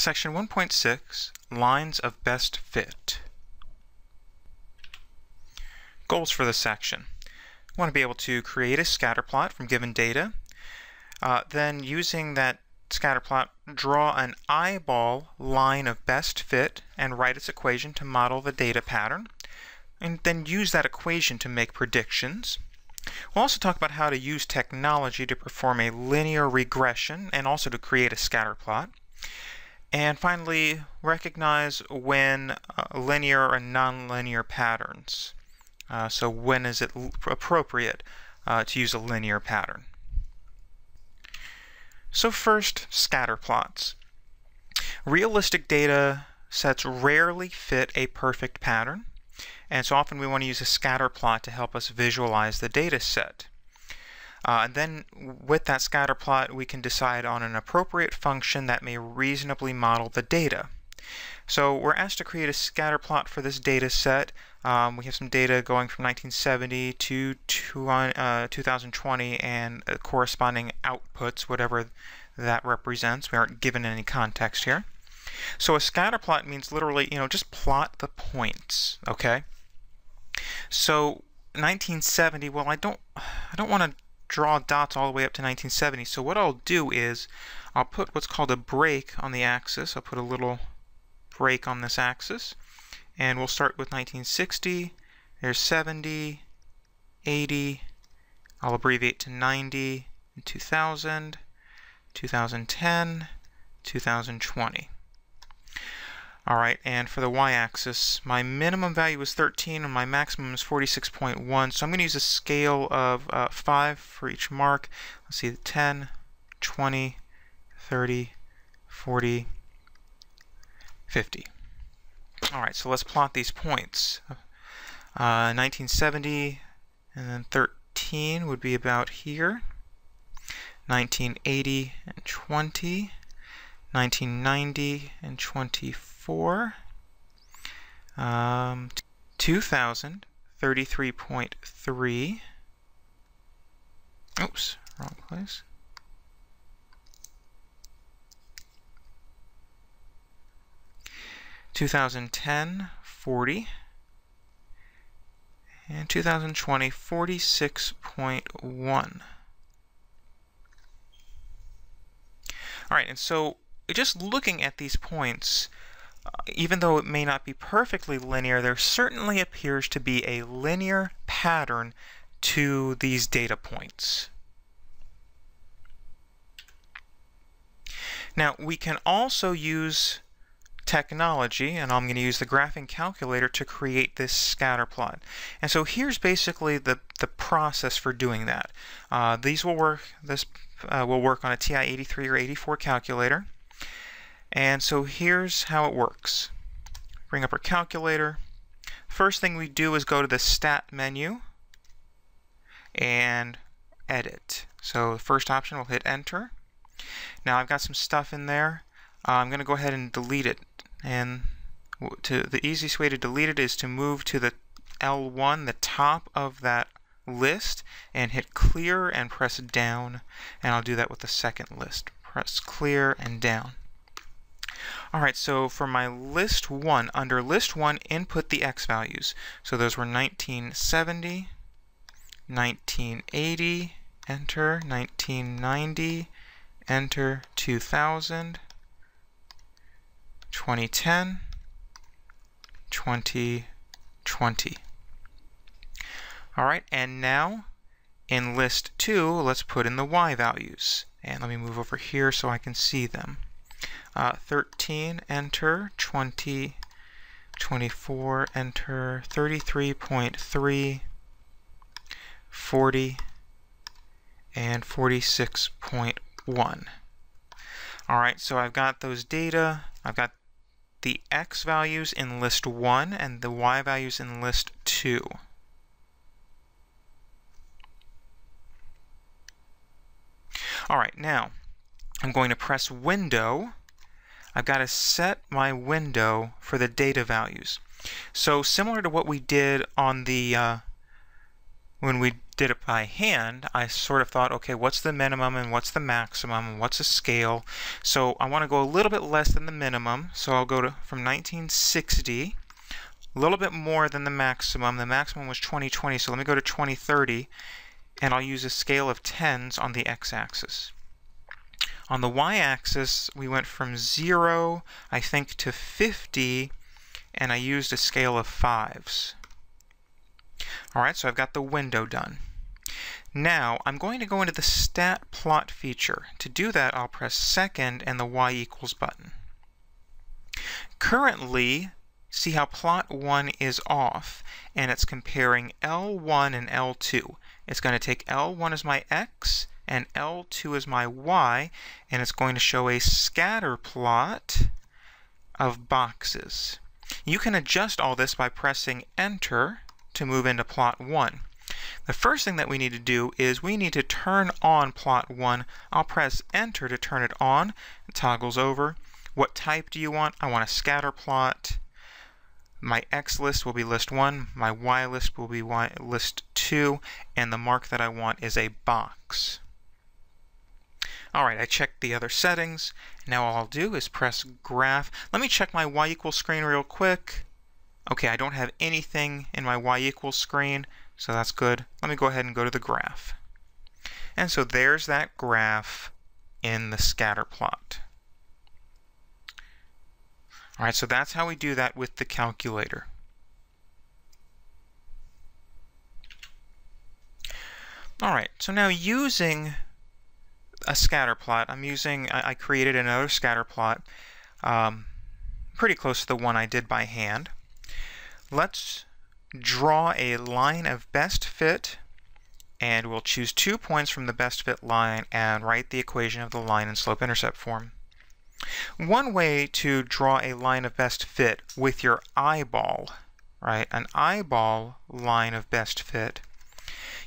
Section 1.6, Lines of Best Fit. Goals for this section. We want to be able to create a scatter plot from given data. Then using that scatter plot, draw an eyeball line of best fit and write its equation to model the data pattern. And then use that equation to make predictions. We'll also talk about how to use technology to perform a linear regression and also to create a scatter plot. And finally, recognize when linear and nonlinear patterns. So when is it appropriate to use a linear pattern? So first, scatter plots. Realistic data sets rarely fit a perfect pattern, and so often we want to use a scatter plot to help us visualize the data set. And then with that scatter plot, we can decide on an appropriate function that may reasonably model the data. So we're asked to create a scatter plot for this data set. We have some data going from 1970 to 2020 and corresponding outputs, whatever that represents. We aren't given any context here. So a scatter plot means literally, just plot the points, okay? So 1970, well, I don't want to draw dots all the way up to 1970. So what I'll do is I'll put what's called a break on the axis. I'll put a little break on this axis, and we'll start with 1960. There's 70, 80. I'll abbreviate to 90, 2000, 2010, 2020. All right, and for the y-axis, my minimum value is 13 and my maximum is 46.1. So I'm going to use a scale of 5 for each mark. Let's see, 10, 20, 30, 40, 50. All right, so let's plot these points. 1970 and then 13 would be about here. 1980 and 20. 1990 and 24. 2000, 33.3. Oops, wrong place. (2010) 40, and 2020 46.1. All right, and so just looking at these points, even though it may not be perfectly linear, there certainly appears to be a linear pattern to these data points. Now, we can also use technology, and I'm going to use the graphing calculator to create this scatter plot. And so here's basically the process for doing that. This will work on a TI 83 or 84 calculator. And so here's how it works. Bring up our calculator. First thing we do is go to the Stat menu and Edit. So the first option, we'll hit Enter. Now I've got some stuff in there. I'm going to go ahead and delete it. And the easiest way to delete it is to move to the L1, the top of that list, and hit Clear and press down. And I'll do that with the second list. Press Clear and down. Alright, so for my list 1, under list 1, input the X values. So those were 1970, 1980, enter, 1990, enter, 2000, 2010, 2020. Alright, and now in list 2, let's put in the Y values. And let me move over here so I can see them. 13, enter, 20, 24, enter, 33.3, 40, and 46.1. Alright, so I've got those data. I've got the X values in list 1 and the Y values in list 2. Alright, now I'm going to press Window. I've got to set my window for the data values. So similar to what we did on the when we did it by hand, I sort of thought, okay, what's the minimum and what's the maximum and what's a scale? So I want to go a little bit less than the minimum, so I'll go to from 1960, a little bit more than the maximum. The maximum was 2020, so let me go to 2030, and I'll use a scale of tens on the x-axis. On the y-axis, we went from 0, I think, to 50, and I used a scale of 5s. Alright, so I've got the window done. Now, I'm going to go into the stat plot feature. To do that, I'll press second and the y equals button. Currently, see how plot 1 is off, and it's comparing L1 and L2. It's going to take L1 as my x, and L2 as my y, and it's going to show a scatter plot of boxes. You can adjust all this by pressing enter to move into plot 1. The first thing that we need to do is we need to turn on plot 1. I'll press enter to turn it on. It toggles over. What type do you want? I want a scatter plot. My X list will be list 1, my Y list will be list 2, and the mark that I want is a box. Alright, I checked the other settings. Now all I'll do is press graph. Let me check my Y equals screen real quick. Okay, I don't have anything in my Y equals screen, so that's good. Let me go ahead and go to the graph. And so there's that graph in the scatter plot. Alright, so that's how we do that with the calculator. Alright, so now using a scatter plot, I created another scatter plot pretty close to the one I did by hand. Let's draw a line of best fit, and we'll choose 2 points from the best fit line and write the equation of the line in slope-intercept form. One way to draw a line of best fit with your eyeball, right, an eyeball line of best fit,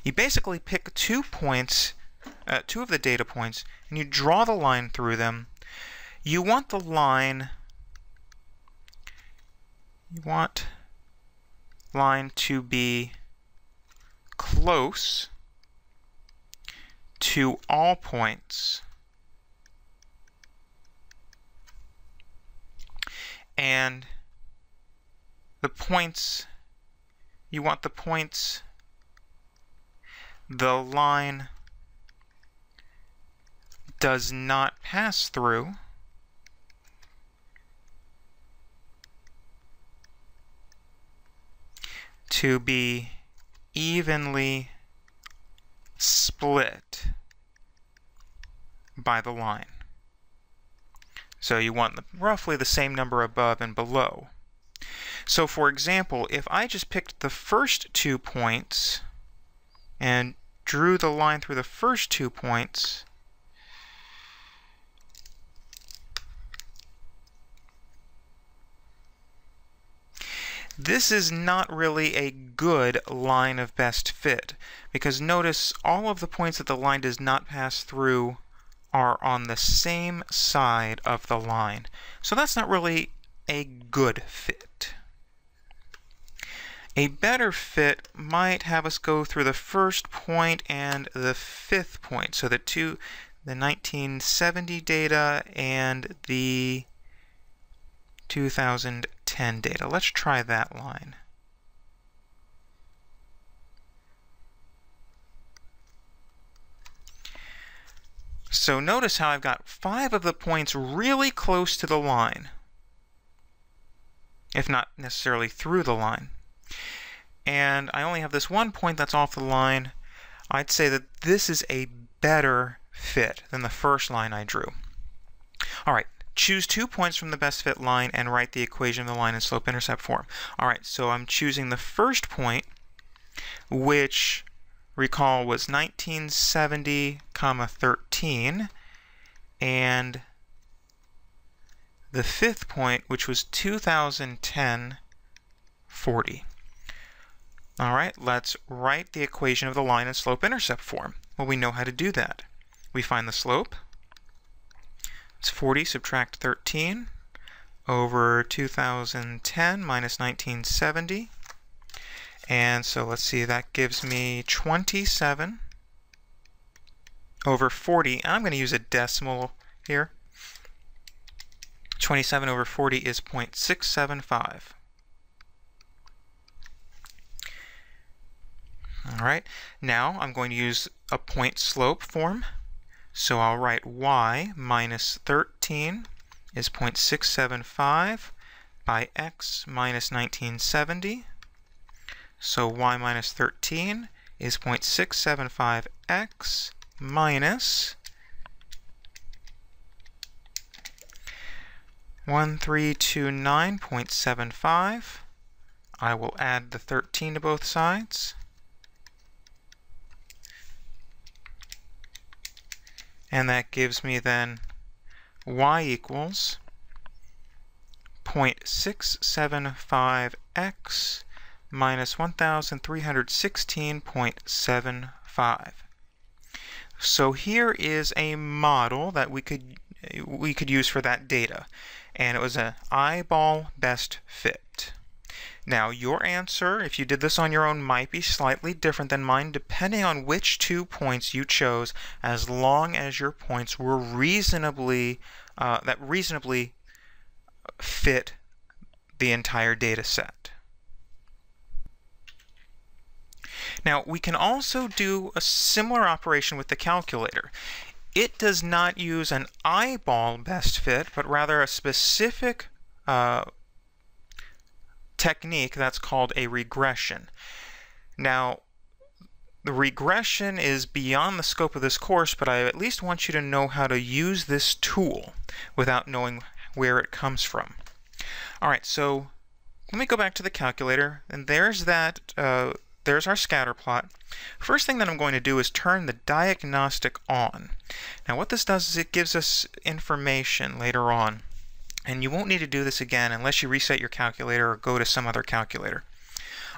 you basically pick 2 points, 2 of the data points, and you draw the line through them. You want the line to be close to all points, and the points, you want the points the line does not pass through to be evenly split by the line. So you want roughly the same number above and below. So for example, if I just picked the first 2 points and drew the line through the first 2 points, this is not really a good line of best fit, because notice all of the points that the line does not pass through are on the same side of the line. So that's not really a good fit. A better fit might have us go through the first point and the 5th point, so the 1970 data and the 2010 data. Let's try that line. So notice how I've got 5 of the points really close to the line, if not necessarily through the line. And I only have this 1 point that's off the line. I'd say that this is a better fit than the first line I drew. Alright, choose 2 points from the best fit line and write the equation of the line in slope-intercept form. Alright, so I'm choosing the first point, which recall was 1970, 13, and the 5th point, which was 2010, 40. Alright, let's write the equation of the line in slope-intercept form. Well, we know how to do that. We find the slope. It's 40 subtract 13 over 2010 minus 1970. And so let's see, that gives me 27 over 40. I'm going to use a decimal here. 27 over 40 is 0.675. All right, now I'm going to use a point slope form. So I'll write y minus 13 is 0.675 by x minus 1970. So y minus 13 is 0.675x minus 1329.75. I will add the 13 to both sides. And that gives me then y equals 0.675x minus 1316.75. So here is a model that we could use for that data, and it was an eyeball best fit. Now your answer, if you did this on your own, might be slightly different than mine depending on which 2 points you chose, as long as your points were reasonably fit the entire data set. Now we can also do a similar operation with the calculator. It does not use an eyeball best fit, but rather a specific technique that's called a regression. Now, the regression is beyond the scope of this course, but I at least want you to know how to use this tool without knowing where it comes from. All right, so let me go back to the calculator, and there's our scatter plot. First thing that I'm going to do is turn the diagnostic on. Now what this does is it gives us information later on, and you won't need to do this again unless you reset your calculator or go to some other calculator.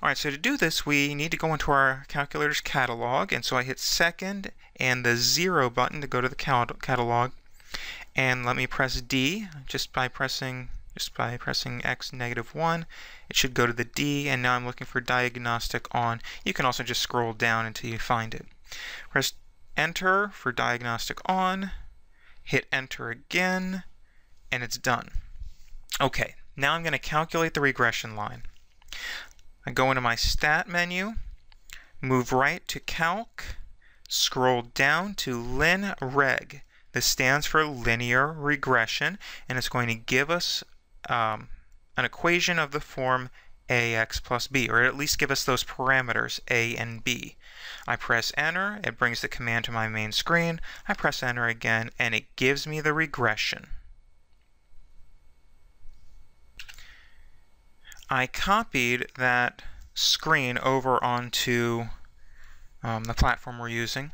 Alright, so to do this we need to go into our calculator's catalog, and so I hit second and the 0 button to go to the catalog, and let me press D just by pressing X -1. It should go to the D, and now I'm looking for diagnostic on. You can also just scroll down until you find it. Press enter for diagnostic on, hit enter again, and it's done. Okay, now I'm going to calculate the regression line. I go into my stat menu, move right to calc, scroll down to linreg. This stands for linear regression, and it's going to give us an equation of the form ax plus b, or at least give us those parameters a and b. I press enter, it brings the command to my main screen. I press enter again, and it gives me the regression. I copied that screen over onto the platform we're using,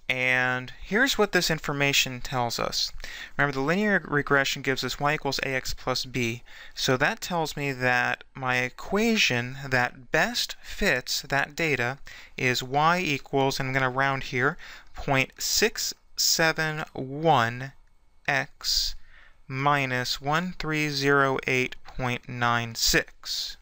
and here's what this information tells us. Remember, the linear regression gives us y equals ax plus b, so that tells me that my equation that best fits that data is y equals, and I'm going to round here, 0.671x minus 1308.96.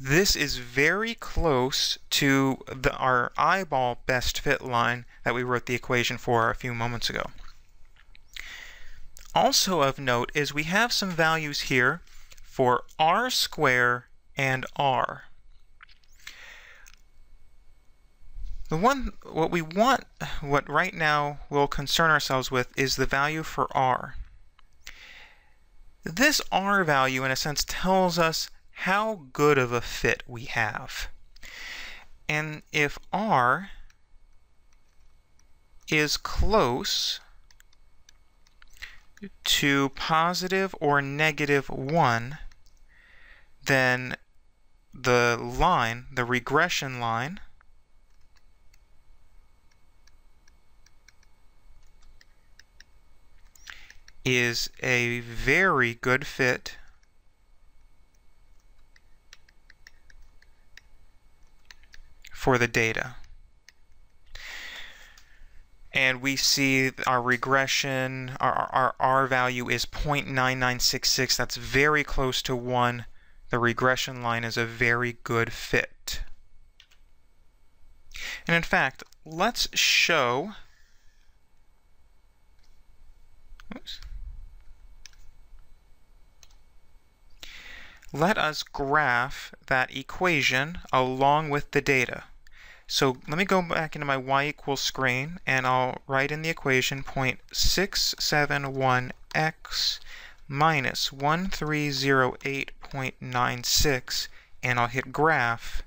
This is very close to our eyeball best fit line that we wrote the equation for a few moments ago. Also of note is we have some values here for r squared and r. What right now we'll concern ourselves with is the value for r. This r value, in a sense, tells us how good of a fit we have. And if r is close to positive or -1, then the regression line, is a very good fit for the data. and we see our regression, our R value is 0.9966. That's very close to 1. The regression line is a very good fit. And in fact, let's show, let us graph that equation along with the data. So let me go back into my y equals screen, and I'll write in the equation 0.671x minus 1308.96, and I'll hit graph.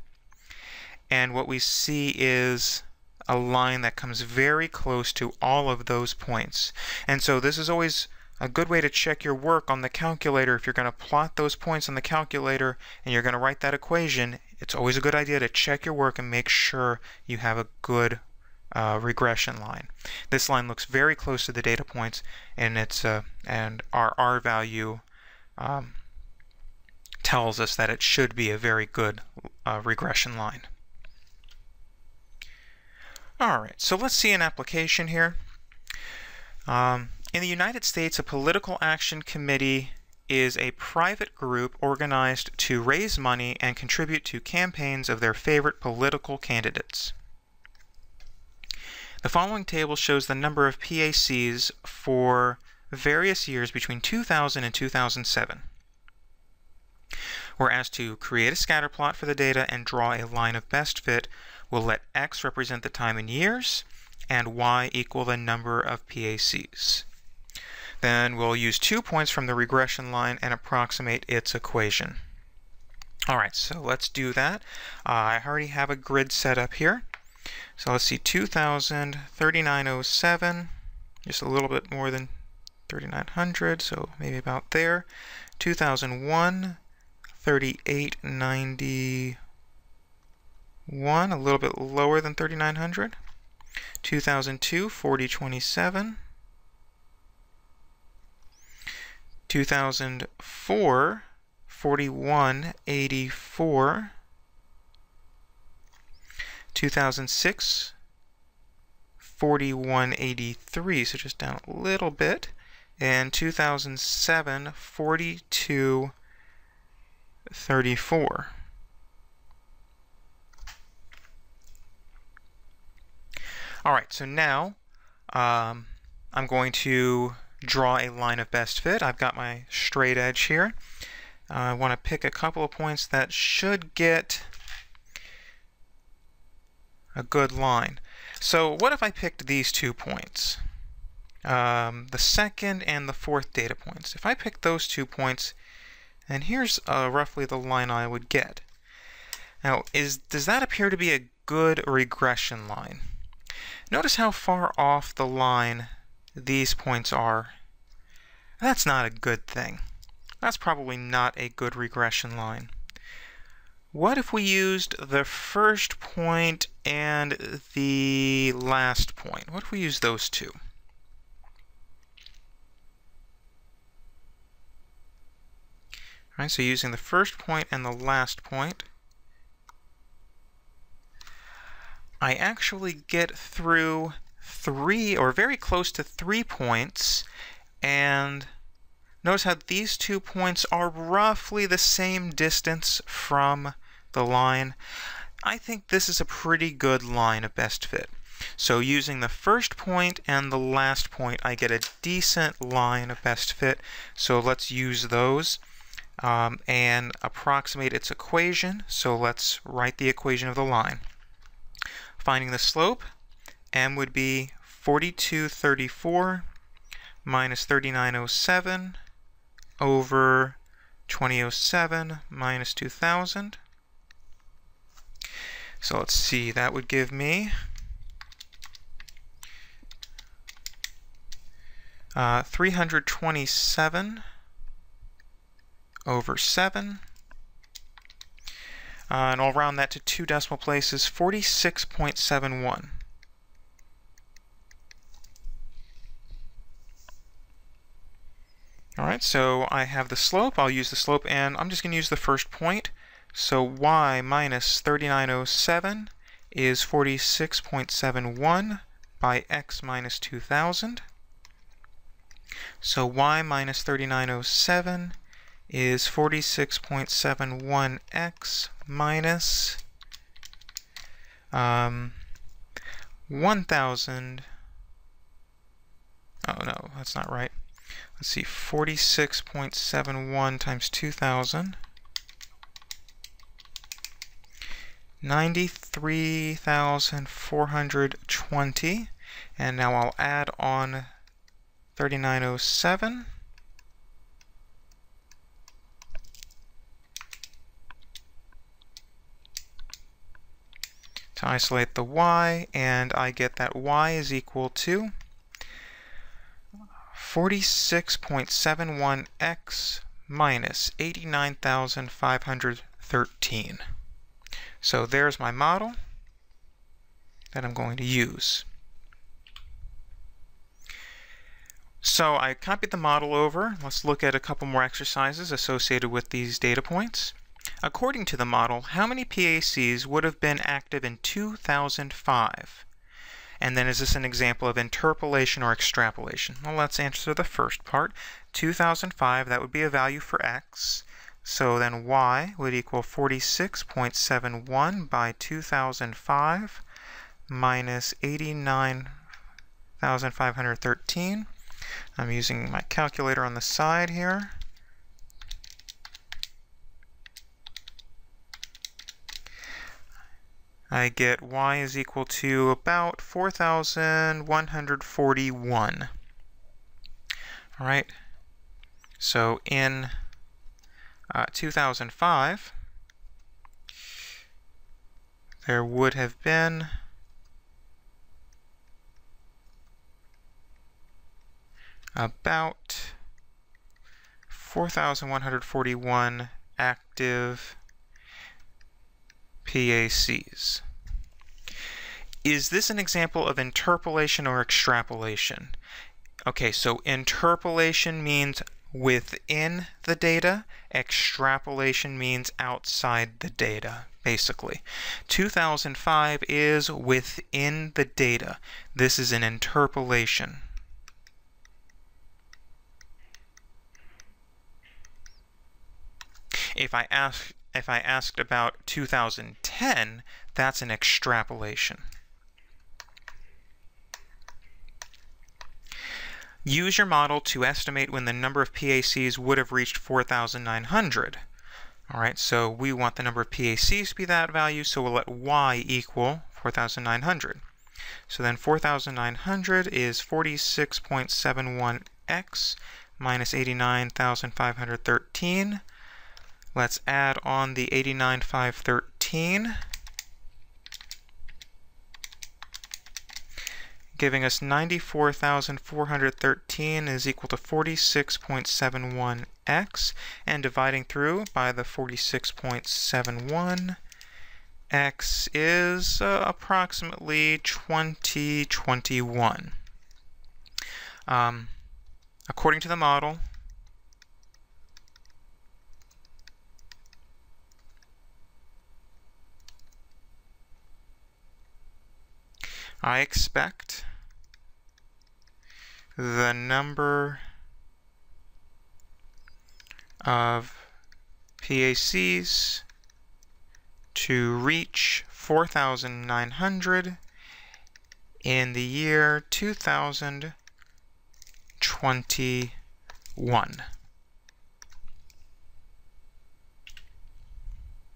And what we see is a line that comes very close to all of those points. And so this is always a good way to check your work on the calculator. If you're going to plot those points on the calculator and you're going to write that equation, it's always a good idea to check your work and make sure you have a good regression line. This line looks very close to the data points, and and our R value tells us that it should be a very good regression line. Alright, so let's see an application here. In the United States, a political action committee is a private group organized to raise money and contribute to campaigns of their favorite political candidates. The following table shows the number of PACs for various years between 2000 and 2007. We're asked to create a scatter plot for the data and draw a line of best fit. We'll let X represent the time in years and Y equal the number of PACs. Then we'll use 2 points from the regression line and approximate its equation. Alright, so let's do that. I already have a grid set up here. So let's see, 2000, 3907, just a little bit more than 3900, so maybe about there. 2001, 3891, a little bit lower than 3900. 2002, 4027. 2004, 4184. 2006, 4183, so just down a little bit. And 2007, 4234. Alright, so now I'm going to draw a line of best fit. I've got my straight edge here. I want to pick a couple of points that should get a good line. So what if I picked these 2 points? The second and the fourth data points. If I pick those 2 points, and here's roughly the line I would get. Now, does that appear to be a good regression line? Notice how far off the line these points are. That's not a good thing. That's probably not a good regression line. What if we used the first point and the last point? What if we use those 2? All right, so using the first point and the last point, I actually get through 3, or very close to 3 points, and notice how these 2 points are roughly the same distance from the line. I think this is a pretty good line of best fit. So using the first point and the last point, I get a decent line of best fit. So let's use those and approximate its equation. So let's write the equation of the line. Finding the slope, m would be 4234 minus 3907 over 2007 minus 2000. So let's see, that would give me 327 over 7. And I'll round that to 2 decimal places, 46.71. Alright, so I have the slope. I'll use the slope, and I'm just going to use the first point. So y minus 3907 is 46.71 by x minus 2000. So y minus 3907 is 46.71x minus 1000. Oh no, that's not right. Let's see, 46.71 times 2000. 93,420. And now I'll add on 3907. To isolate the y, and I get that y is equal to 46.71x minus 89,513. So there's my model that I'm going to use. So I copied the model over. Let's look at a couple more exercises associated with these data points. According to the model, how many PACs would have been active in 2005? And then is this an example of interpolation or extrapolation? Well, let's answer the first part. 2005, that would be a value for x. So then y would equal 46.71 by 2005 minus 89,513. I'm using my calculator on the side here. I get y is equal to about 4,141. All right, so in 2005, there would have been about 4,141 active PACs. Is this an example of interpolation or extrapolation? Okay, so interpolation means within the data, extrapolation means outside the data, basically. 2005 is within the data. This is an interpolation. If I asked about 2010, that's an extrapolation. Use your model to estimate when the number of PACs would have reached 4,900. All right, so we want the number of PACs to be that value, so we'll let y equal 4,900. So then 4,900 is 46.71x minus 89,513. Let's add on the 89,513, giving us 94,413 is equal to 46.71x, and dividing through by the 46.71, x is approximately 2021. According to the model, I expect the number of PACs to reach 4,900 in the year 2021.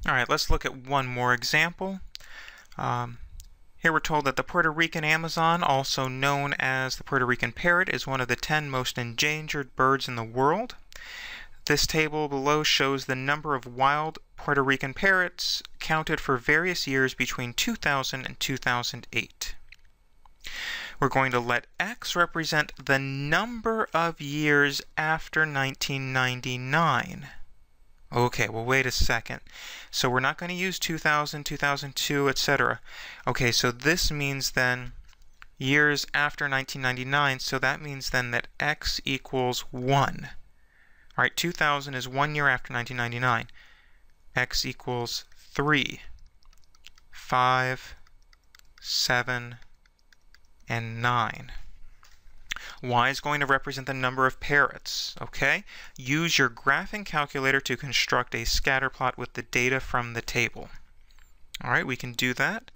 All right, let's look at one more example. Here we're told that the Puerto Rican Amazon, also known as the Puerto Rican parrot, is one of the 10 most endangered birds in the world. This table below shows the number of wild Puerto Rican parrots counted for various years between 2000 and 2008. We're going to let x represent the number of years after 1999. Okay, well, wait a second. So we're not going to use 2000, 2002, etc. Okay, so this means then years after 1999, so that means then that x equals 1. All right, 2000 is 1 year after 1999. X equals 3, 5, 7, and 9. Y is going to represent the number of parrots, okay? Use your graphing calculator to construct a scatter plot with the data from the table. All right, we can do that.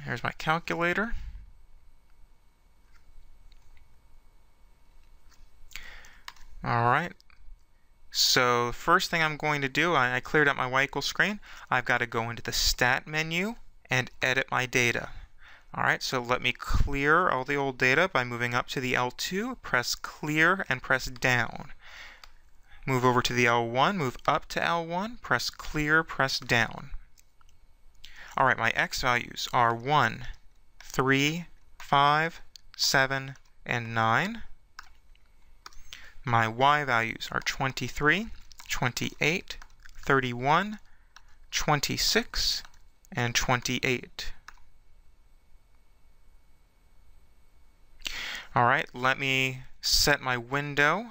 Here's my calculator. All right, so first thing I'm going to do, I cleared out my y equals screen. I've got to go into the stat menu and edit my data. All right, so let me clear all the old data by moving up to the L2, press clear and press down. Move over to the L1, move up to L1, press clear, press down. All right, my x values are 1, 3, 5, 7, and 9. My y values are 23, 28, 31, 26, and 28. All right, let me set my window.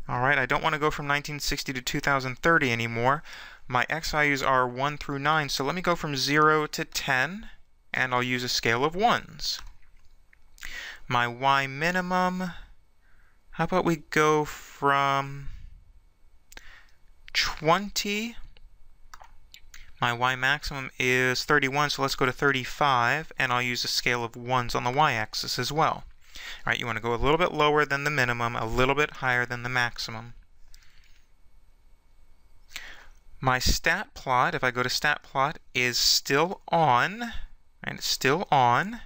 All right, I don't want to go from 1960 to 2030 anymore. My x values are 1 through 9, so let me go from 0 to 10, and I'll use a scale of 1s. My y minimum, how about we go from 20? My y maximum is 31, so let's go to 35, and I'll use a scale of 1s on the y-axis as well. All right, you want to go a little bit lower than the minimum, a little bit higher than the maximum. My stat plot, if I go to stat plot, is still on, and it's still on.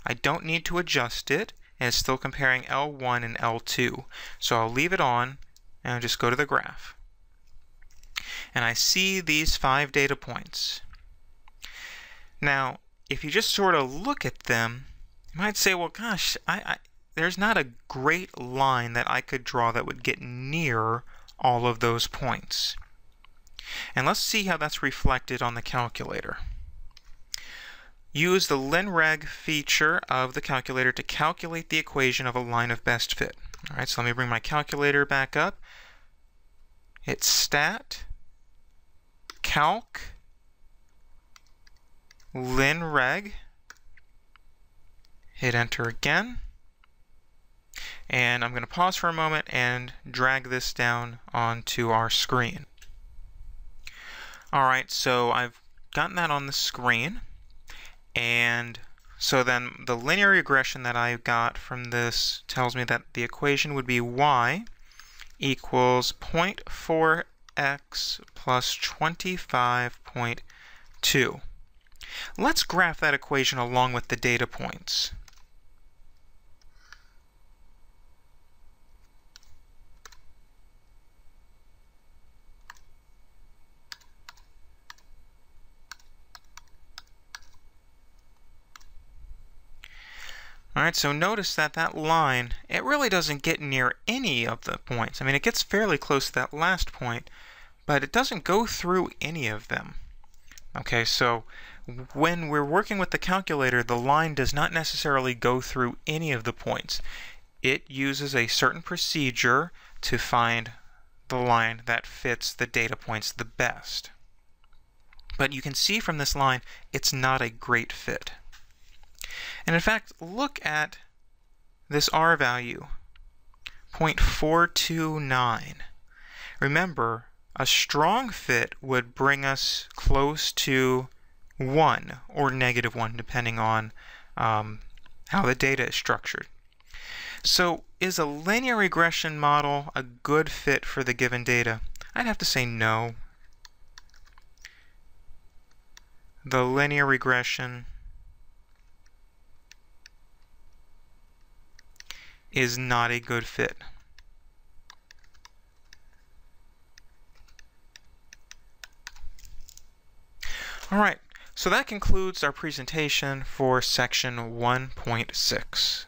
I don't need to adjust it, and it's still comparing L1 and L2. So I'll leave it on, and I'll just go to the graph. And I see these 5 data points. Now, if you just sort of look at them, you might say, well, gosh, there's not a great line that I could draw that would get near all of those points. And let's see how that's reflected on the calculator. Use the linreg feature of the calculator to calculate the equation of a line of best fit. All right, so let me bring my calculator back up. Hit stat, calc, linreg, hit enter again, and I'm going to pause for a moment and drag this down onto our screen. Alright, so I've gotten that on the screen, and so then the linear regression that I got from this tells me that the equation would be y equals 0.4x plus 25.2. Let's graph that equation along with the data points. Alright, so notice that that line, it really doesn't get near any of the points. I mean, it gets fairly close to that last point, but it doesn't go through any of them. Okay, so when we're working with the calculator, the line does not necessarily go through any of the points. It uses a certain procedure to find the line that fits the data points the best. But you can see from this line, it's not a great fit. And in fact, look at this R value, 0.429. Remember, a strong fit would bring us close to 1 or -1, depending on how the data is structured. So is a linear regression model a good fit for the given data? I'd have to say no. The linear regression is not a good fit. Alright, so that concludes our presentation for section 1.6.